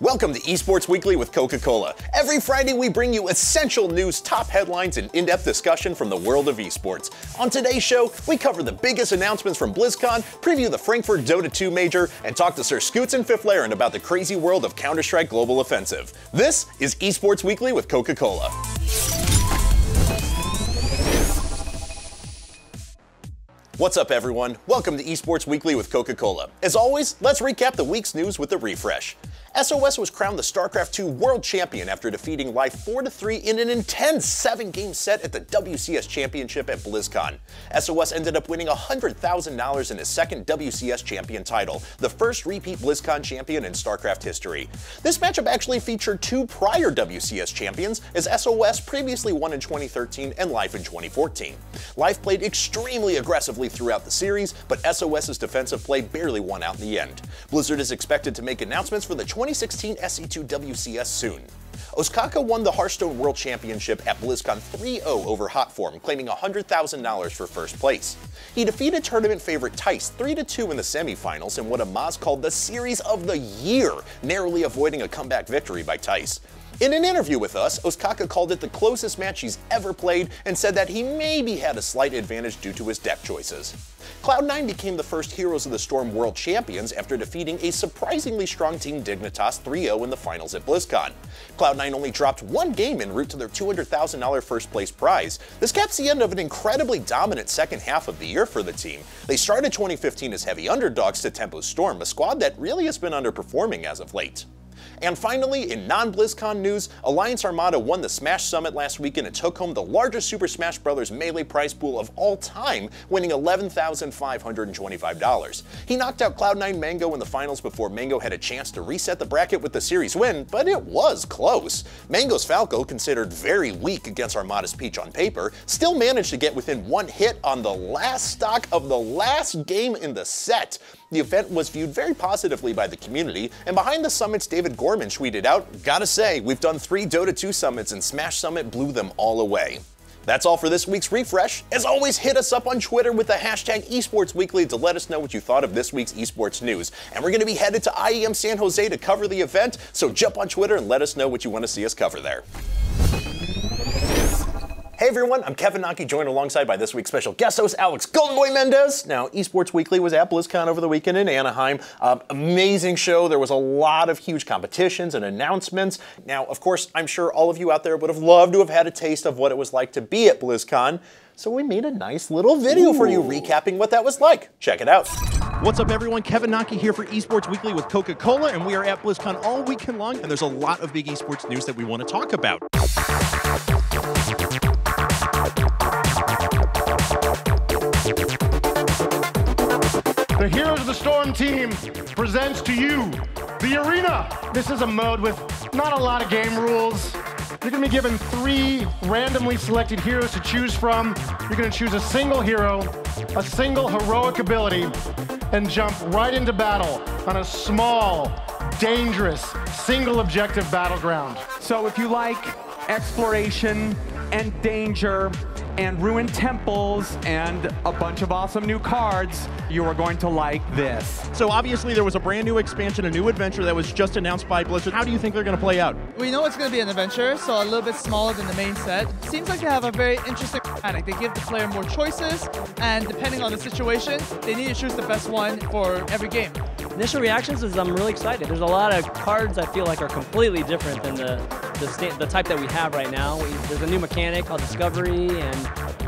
Welcome to Esports Weekly with Coca-Cola. Every Friday we bring you essential news, top headlines, and in-depth discussion from the world of esports. On today's show, we cover the biggest announcements from Blizzcon, preview the Frankfurt Dota 2 major, and talk to Sir Scoots and Fifflaren about the crazy world of Counter-Strike Global Offensive. This is Esports Weekly with Coca-Cola. What's up, everyone? Welcome to Esports Weekly with Coca-Cola. As always, let's recap the week's news with a refresh. SOS was crowned the StarCraft 2 World Champion after defeating Life 4-3 in an intense 7-game set at the WCS Championship at Blizzcon. SOS ended up winning $100,000 in his second WCS Champion title, the first repeat Blizzcon champion in StarCraft history. This matchup actually featured two prior WCS champions, as SOS previously won in 2013 and Life in 2014. Life played extremely aggressively throughout the series, but SOS's defensive play barely won out in the end. Blizzard is expected to make announcements for the 2016 SE2 WCS soon. Osaka won the Hearthstone World Championship at BlizzCon 3-0 over Hotform, claiming $100,000 for first place. He defeated tournament favorite Tice 3-2 in the semifinals in what Amaz called the Series of the Year, narrowly avoiding a comeback victory by Tice. In an interview with us, Osaka called it the closest match he's ever played and said that he maybe had a slight advantage due to his deck choices. Cloud9 became the first Heroes of the Storm World Champions after defeating a surprisingly strong Team Dignitas 3-0 in the finals at BlizzCon. Cloud9 only dropped one game en route to their $200,000 first place prize. This caps the end of an incredibly dominant second half of the year for the team. They started 2015 as heavy underdogs to Tempo Storm, a squad that really has been underperforming as of late. And finally, in non-BlizzCon news, Alliance Armada won the Smash Summit last weekend and took home the largest Super Smash Bros. Melee prize pool of all time, winning $11,525. He knocked out Cloud9 Mango in the finals before Mango had a chance to reset the bracket with the series win, but it was close. Mango's Falco, considered very weak against Armada's Peach on paper, still managed to get within one hit on the last stock of the last game in the set. The event was viewed very positively by the community, and behind the summits, David Gorman tweeted out, "Gotta say, we've done 3 Dota 2 summits and Smash Summit blew them all away." That's all for this week's refresh. As always, hit us up on Twitter with the hashtag Esports Weekly to let us know what you thought of this week's esports news. And we're going to be headed to IEM San Jose to cover the event, so jump on Twitter and let us know what you want to see us cover there. Hey everyone, I'm Kevin Naki, joined alongside by this week's special guest host, Alex Golden Boy Mendez. Now, Esports Weekly was at BlizzCon over the weekend in Anaheim. Amazing show. There was a lot of huge competitions and announcements. Now, of course, I'm sure all of you out there would have loved to have had a taste of what it was like to be at BlizzCon. So we made a nice little video for you recapping what that was like. Check it out. What's up, everyone? Kevin Naki here for Esports Weekly with Coca-Cola, and we are at BlizzCon all weekend long, and there's a lot of big esports news that we want to talk about. The Heroes of the Storm team presents to you the Arena. This is a mode with not a lot of game rules. You're going to be given 3 randomly selected heroes to choose from. You're going to choose a single hero, a single heroic ability, and jump right into battle on a small, dangerous, single objective battleground. So if you like exploration and danger and ruined temples and a bunch of awesome new cards, you are going to like this. So obviously there was a brand new expansion, a new adventure that was just announced by Blizzard. How do you think they're going to play out? We know it's going to be an adventure, so a little bit smaller than the main set. Seems like they have a very interesting mechanic. They give the player more choices, and depending on the situation, they need to choose the best one for every game. Initial reactions is I'm really excited. There's a lot of cards I feel like are completely different than the type that we have right now. There's a new mechanic called Discovery and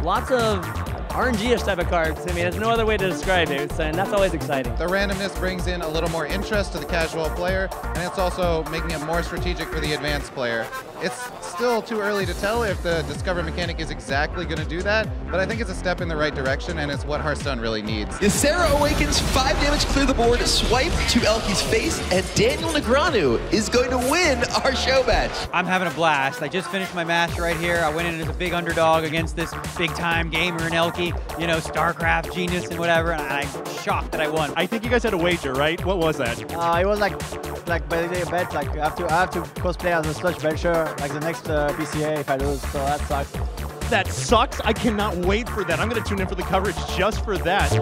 lots of RNG-ish type of cards. I mean, there's no other way to describe it, and that's always exciting. The randomness brings in a little more interest to the casual player, and it's also making it more strategic for the advanced player. It's still too early to tell if the Discover mechanic is exactly going to do that, but I think it's a step in the right direction, and it's what Hearthstone really needs. Ysera awakens, 5 damage to clear the board, swipe to Elki's face, and Daniel Negreanu is going to win our show match. I'm having a blast. I just finished my match right here. I went in as a big underdog against this big-time gamer in Elki, you know, StarCraft genius and whatever, and I'm shocked that I won. I think you guys had a wager, right? What was that? It was like basically a bet. Like I have to cosplay as a Sludge Venture, like the next PCA if I lose. So that sucks. That sucks. I cannot wait for that. I'm going to tune in for the coverage just for that.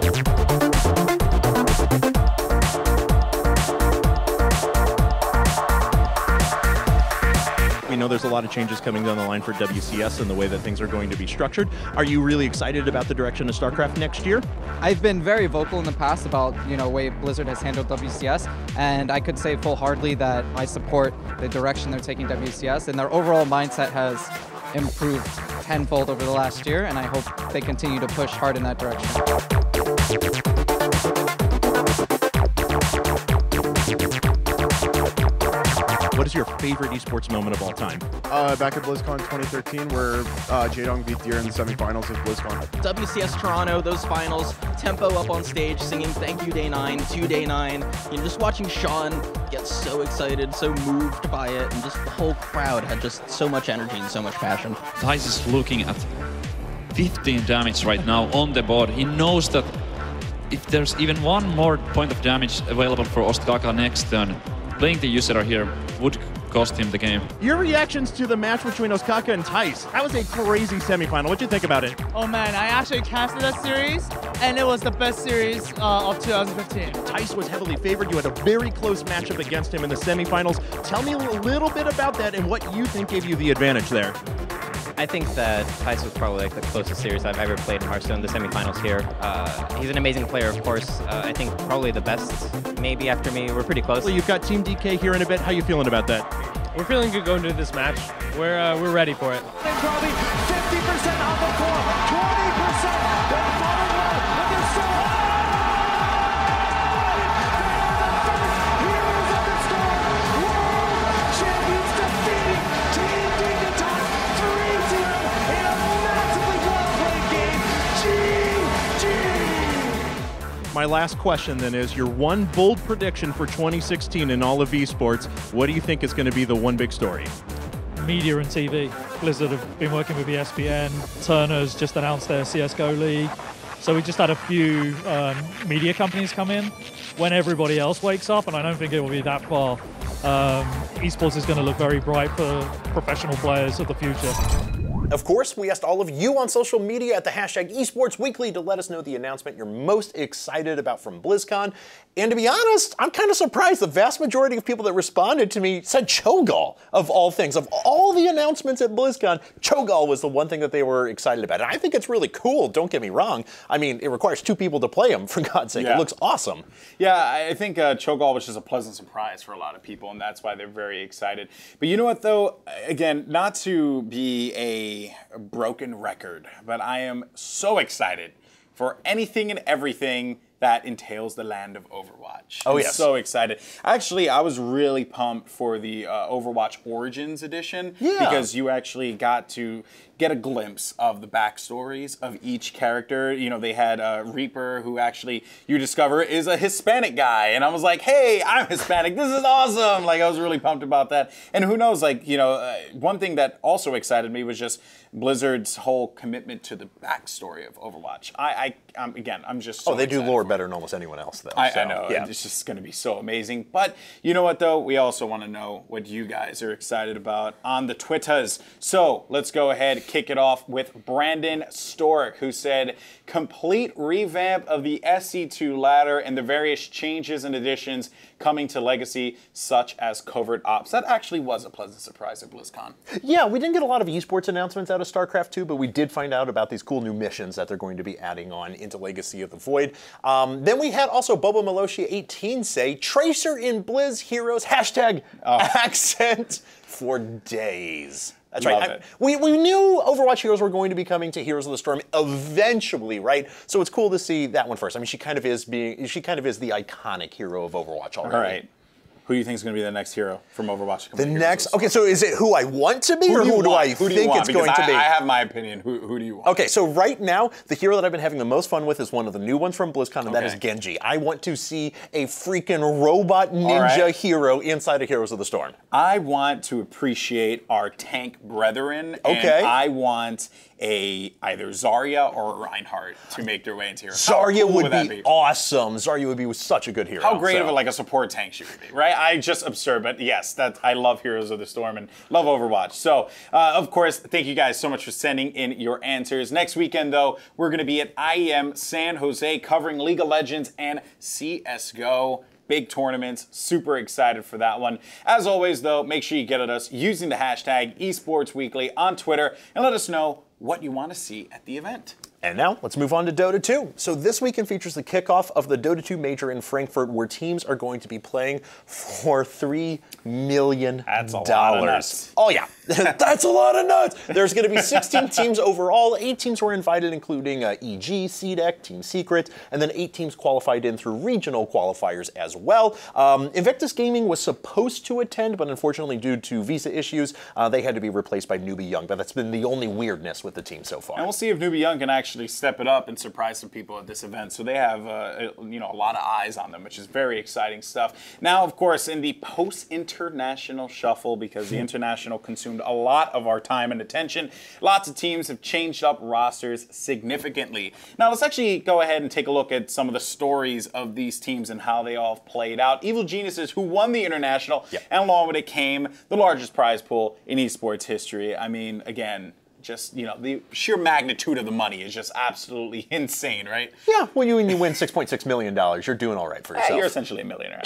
We know there's a lot of changes coming down the line for WCS and the way that things are going to be structured. Are you really excited about the direction of StarCraft next year? I've been very vocal in the past about, the way Blizzard has handled WCS, and I could say full-heartedly that I support the direction they're taking WCS, and their overall mindset has improved tenfold over the last year, and I hope they continue to push hard in that direction. What is your favorite esports moment of all time? Back at BlizzCon 2013, where Jaedong beat Deer in the semifinals of BlizzCon. WCS Toronto, those finals, tempo up on stage, singing "Thank You Day 9" to Day 9. Just watching Sean get so excited, so moved by it, and just the whole crowd had just so much energy and so much passion. Thijs is looking at 15 damage right now on the board. He knows that if there's even one more point of damage available for Ostkaka next turn, playing the Yusera here would cost him the game. Your reactions to the match between Ostkaka and Thijs, that was a crazy semifinal. What'd you think about it? Oh man, I actually casted that series, and it was the best series of 2015. Thijs was heavily favored. You had a very close matchup against him in the semifinals. Tell me a little bit about that and what you think gave you the advantage there. I think that Thijs was probably like the closest series I've ever played in Hearthstone, the semifinals here. He's an amazing player, of course. I think probably the best, maybe after me. We're pretty close. Well, you've got Team DK here in a bit. How you feeling about that? We're feeling good going into this match. We're ready for it. Probably 50% on the core, 20%. They're falling low, but they're so Heroes of the Storm, world champions defeating Team Dingaton 3-0 in a massively well-played game. GG! My last question then is your one bold prediction for 2016 in all of esports. What do you think is going to be the one big story? Media and TV. Blizzard have been working with ESPN. Turner's just announced their CSGO league. So we just had a few media companies come in when everybody else wakes up, and I don't think it will be that far. Esports is going to look very bright for professional players of the future. Of course, we asked all of you on social media at the hashtag Esports Weekly to let us know the announcement you're most excited about from BlizzCon. And to be honest, I'm kind of surprised the vast majority of people that responded to me said Cho'Gall, of all things. Of all the announcements at BlizzCon, Cho'Gall was the one thing that they were excited about. And I think it's really cool, don't get me wrong. I mean, it requires 2 people to play him, for God's sake. Yeah. It looks awesome. Yeah, I think Cho'Gall was just a pleasant surprise for a lot of people, and that's why they're very excited. But you know what, though? Again, not to be a broken record, but I am so excited for anything and everything that entails the land of Overwatch. Oh, I'm yes. so excited. Actually, I was really pumped for the Overwatch Origins edition because you actually got to get a glimpse of the backstories of each character. You know, they had Reaper, who actually you discover is a Hispanic guy, and I was like, hey, I'm Hispanic. This is awesome. Like, I was really pumped about that. And who knows, like, you know, one thing that also excited me was just Blizzard's whole commitment to the backstory of Overwatch. I'm just so they do excited lore better than almost anyone else, though. I know. Yeah. It's just going to be so amazing. But you know what, though? We also want to know what you guys are excited about on the Twitters. So let's go ahead, kick it off with Brandon Stork, who said, complete revamp of the SC2 ladder and the various changes and additions coming to Legacy, such as covert ops. That actually was a pleasant surprise at BlizzCon. Yeah, we didn't get a lot of esports announcements out of StarCraft 2, but we did find out about these cool new missions that they're going to be adding on into Legacy of the Void. Then we had also Bobo Meloshia 18 say, Tracer in Blizz Heroes, hashtag accent for days. That's right. We knew Overwatch Heroes were going to be coming to Heroes of the Storm eventually, right? So it's cool to see that one first. I mean, she kind of is the iconic hero of Overwatch already. All right. Who do you think is going to be the next hero from Overwatch? The next? Okay, so is it who I want to be or who do I think it's going to be? I have my opinion. Who do you want? Okay, so right now, the hero that I've been having the most fun with is one of the new ones from BlizzCon, and that is Genji. I want to see a freaking robot ninja hero inside of Heroes of the Storm. I want to appreciate our tank brethren. Okay. And I want either Zarya or Reinhardt to make their way into Heroes. Zarya would be awesome. Zarya would be such a good hero. How great of a support tank she would be, right? I just absurd, but yes, I love Heroes of the Storm and love Overwatch. So, of course, thank you guys so much for sending in your answers. Next weekend, though, we're going to be at IEM San Jose covering League of Legends and CSGO. big tournaments. Super excited for that one. As always, though, make sure you get at us using the hashtag Esports Weekly on Twitter and let us know what you want to see at the event. And now, let's move on to Dota 2. So this weekend features the kickoff of the Dota 2 Major in Frankfurt, where teams are going to be playing for $3 million. That's a lot of nuts. Oh yeah, that's a lot of nuts. There's going to be 16 teams overall. 8 teams were invited, including EG, CDEC, Team Secret, and then 8 teams qualified in through regional qualifiers as well. Invictus Gaming was supposed to attend, but unfortunately due to visa issues, they had to be replaced by Newbie Young. But that's been the only weirdness with the team so far. And we'll see if Newbie Young can actually step it up and surprise some people at this event. So they have a lot of eyes on them, which is very exciting stuff. Now, of course, in the post-international shuffle, because the international consumed a lot of our time and attention, lots of teams have changed up rosters significantly. Now, let's actually go ahead and take a look at some of the stories of these teams and how they all played out. Evil Geniuses, who won the international, and along with it came the largest prize pool in esports history. I mean, again, just, the sheer magnitude of the money is just absolutely insane, right? Yeah, when you win $6.6 million, you're doing all right for yourself. You're essentially a millionaire at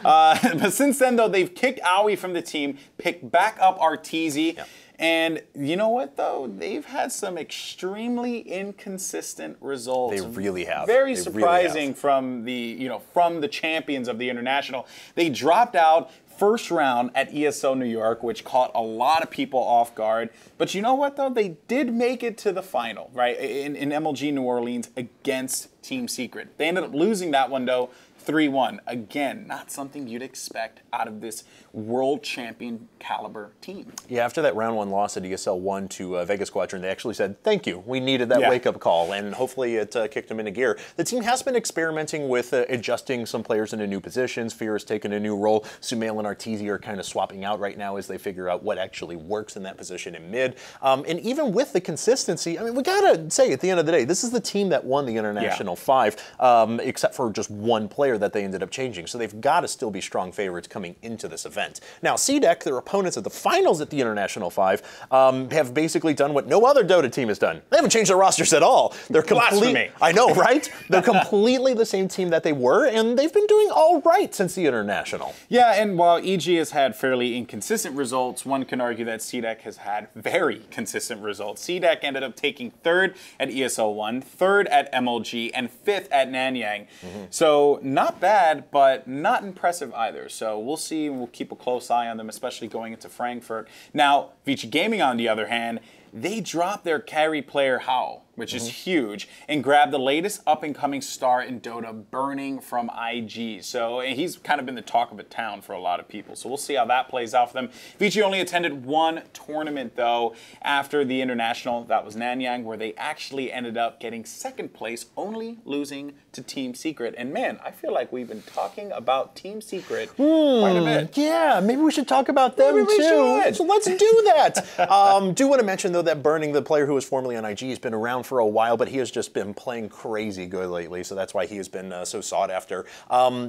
that point. But since then, though, they've kicked Aoi from the team, picked back up Arteezy, and you know what, though? They've had some extremely inconsistent results. They really have. Very surprising from the champions of the international. They dropped out first round at ESL New York, which caught a lot of people off guard. But you know what, though? They did make it to the final, right, in MLG New Orleans against Team Secret. They ended up losing that one, though, 3-1. Again, not something you'd expect out of this world champion caliber team. Yeah, after that round 1 loss at ESL 1 to Vegas Squadron, they actually said, thank you. We needed that wake-up call, and hopefully it kicked them into gear. The team has been experimenting with adjusting some players into new positions. Fear has taken a new role. Sumail and Arteezy are kind of swapping out right now as they figure out what actually works in that position in mid. And even with the consistency, I mean, we gotta say, at the end of the day, this is the team that won the International 5, except for just one player that they ended up changing. So they've got to still be strong favorites coming into this event. Now, CDEC, their opponents at the finals at the International 5, have basically done what no other Dota team has done. They haven't changed their rosters at all. They're Blasphemy. I know, right? They're completely the same team that they were, and they've been doing all right since the International. Yeah, and while EG has had fairly inconsistent results, one can argue that CDEC has had very consistent results. CDEC ended up taking 3rd at ESL 1, 3rd at MLG, and 5th at Nanyang. So not bad, but not impressive either. So we'll see. We'll keep a close eye on them, especially going into Frankfurt. Now, Vici Gaming, on the other hand, they dropped their carry player Hao, which is huge, and grabbed the latest up-and-coming star in Dota, Burning from IG. So he's kind of been the talk of the town for a lot of people. So we'll see how that plays out for them. Vici only attended one tournament, though, after the International. That was Nanyang, where they actually ended up getting 2nd place, only losing to Team Secret. And man, I feel like we've been talking about Team Secret quite a bit. Yeah, maybe we should talk about them too. So let's do that. Do want to mention, though, that Burning, the player who was formerly on IG, has been around for a while, but he has just been playing crazy good lately, so that's why he has been so sought after.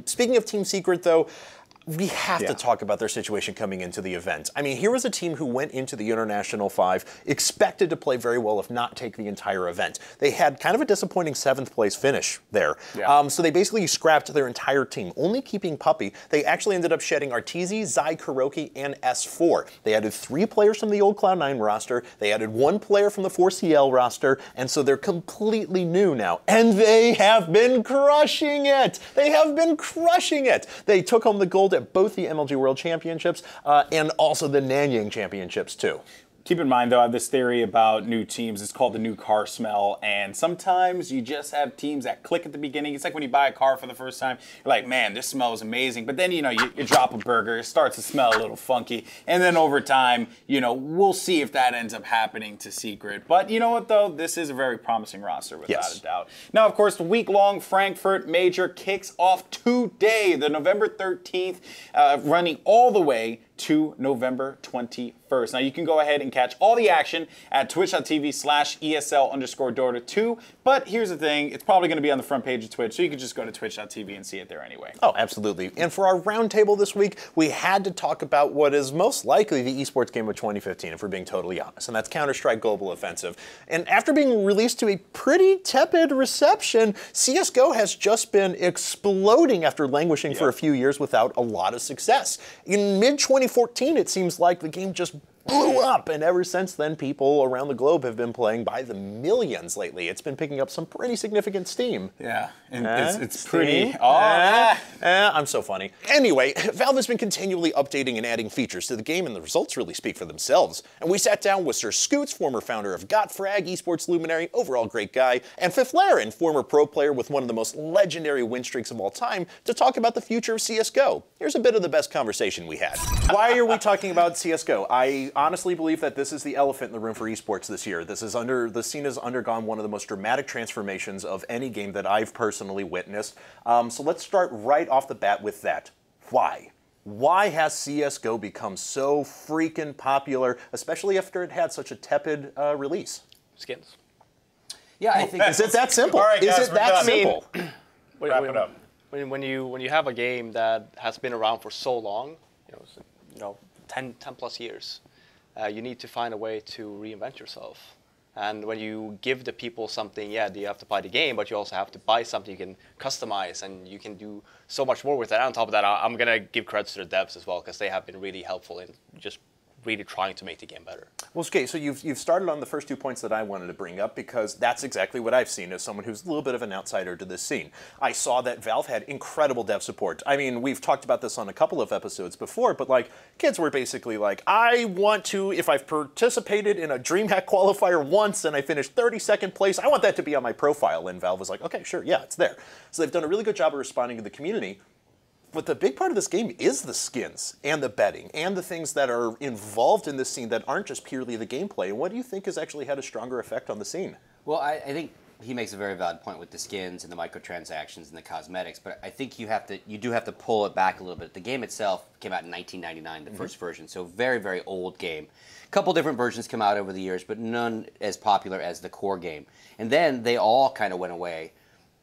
Speaking of Team Secret, though, we have to talk about their situation coming into the event. I mean, here was a team who went into the International 5, expected to play very well, if not take the entire event. They had kind of a disappointing 7th place finish there. So they basically scrapped their entire team, only keeping Puppy. They actually ended up shedding Arteezy, Zai Kuroki, and S4. They added 3 players from the old Cloud9 roster. They added 1 player from the 4CL roster, and so they're completely new now. And they have been crushing it! They have been crushing it! They took home the gold at both the MLG World Championships and also the Nanyang Championships too. Keep in mind, though, I have this theory about new teams. It's called the new car smell, and sometimes you just have teams that click at the beginning. It's like when you buy a car for the first time, you're like, man, this smells amazing. But then, you drop a burger, it starts to smell a little funky, and then over time, we'll see if that ends up happening to Secret. But you know what, though? This is a very promising roster, without a doubt. Now, of course, the week-long Frankfurt Major kicks off today, the November 13th, running all the way to November 21st. Now, you can go ahead and catch all the action at twitch.tv/ESL_Dota2. But here's the thing, it's probably going to be on the front page of Twitch, so you can just go to twitch.tv and see it there anyway. Oh, absolutely. And for our roundtable this week, we had to talk about what is most likely the esports game of 2015, if we're being totally honest, and that's Counter-Strike Global Offensive. And after being released to a pretty tepid reception, CSGO has just been exploding after languishing for a few years without a lot of success. In mid-2014, it seems like the game just blew up, and ever since then, people around the globe have been playing by the millions lately. It's been picking up some pretty significant steam. Yeah, and it's pretty... I'm so funny. Anyway, Valve has been continually updating and adding features to the game, and the results really speak for themselves. And we sat down with Sir Scoots, former founder of GotFrag, esports luminary, overall great guy, and Fifflaren, former pro player with one of the most legendary win streaks of all time, to talk about the future of CSGO. Here's a bit of the best conversation we had. Why are we talking about CSGO? I honestly believe that this is the elephant in the room for esports this year. The scene has undergone one of the most dramatic transformations of any game that I've personally witnessed. So let's start right off the bat with that. Why? Why has CSGO become so freaking popular, especially after it had such a tepid release? Skins. Yeah, I think. Is it that simple? All right, guys, is it that simple? Wrap it up. When you have a game that has been around for so long, 10 plus years, you need to find a way to reinvent yourself. And when you give the people something, you have to buy the game, but you also have to buy something you can customize, and you can do so much more with it. And on top of that, I'm going to give credit to the devs as well, because they have been really helpful in just really trying to make the game better. Well, okay, so you've started on the first 2 points that I wanted to bring up, because that's exactly what I've seen as someone who's a little bit of an outsider to this scene. I saw that Valve had incredible dev support. I mean, we've talked about this on a couple of episodes before, but like, kids were basically like, I want to, if I've participated in a DreamHack qualifier once and I finished 32nd place, I want that to be on my profile. And Valve was like, okay, sure, yeah, it's there. So they've done a really good job of responding to the community. But the big part of this game is the skins and the betting and the things that are involved in this scene that aren't just purely the gameplay. And what do you think has actually had a stronger effect on the scene? Well, I think he makes a very valid point with the skins and the microtransactions and the cosmetics, but I think you do have to pull it back a little bit. The game itself came out in 1999, the first version, so very, very old game. A couple different versions come out over the years, but none as popular as the core game. And then they all kind of went away.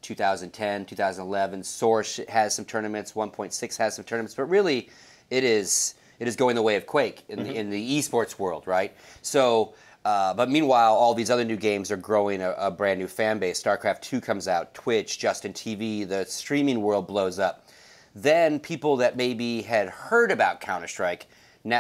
2010, 2011, Source has some tournaments, 1.6 has some tournaments, but really it is going the way of Quake in the esports world, right? So, but meanwhile, all these other new games are growing a brand new fan base. StarCraft 2 comes out, Twitch, Justin TV, the streaming world blows up. Then people that maybe had heard about Counter-Strike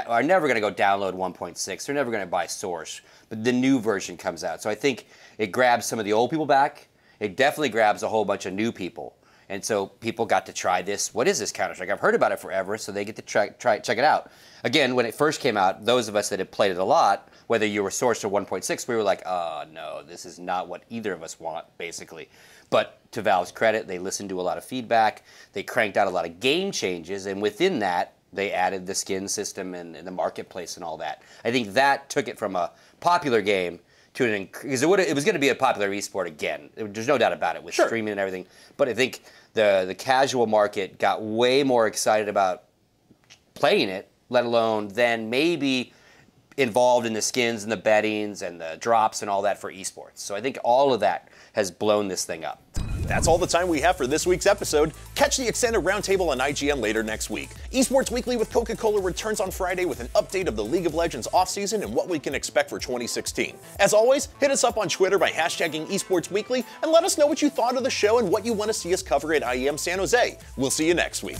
are never going to go download 1.6. They're never going to buy Source, but the new version comes out. So I think it grabs some of the old people back. It definitely grabs a whole bunch of new people. And so people got to try this. What is this Counter-Strike? I've heard about it forever, so they get to check it out. Again, when it first came out, those of us that had played it a lot, whether you were Source or 1.6, we were like, oh, no, this is not what either of us want, basically. But to Valve's credit, they listened to a lot of feedback. They cranked out a lot of game changes, and within that, they added the skin system and the marketplace and all that. I think that took it from a popular game to because it was going to be a popular esport again. There's no doubt about it with streaming and everything. But I think the casual market got way more excited about playing it, let alone then maybe involved in the skins and the bettings and the drops and all that for esports. So I think all of that has blown this thing up. That's all the time we have for this week's episode. Catch the extended roundtable on IGN later next week. Esports Weekly with Coca-Cola returns on Friday with an update of the League of Legends offseason and what we can expect for 2016. As always, hit us up on Twitter by hashtagging Esports Weekly and let us know what you thought of the show and what you want to see us cover at IEM San Jose. We'll see you next week.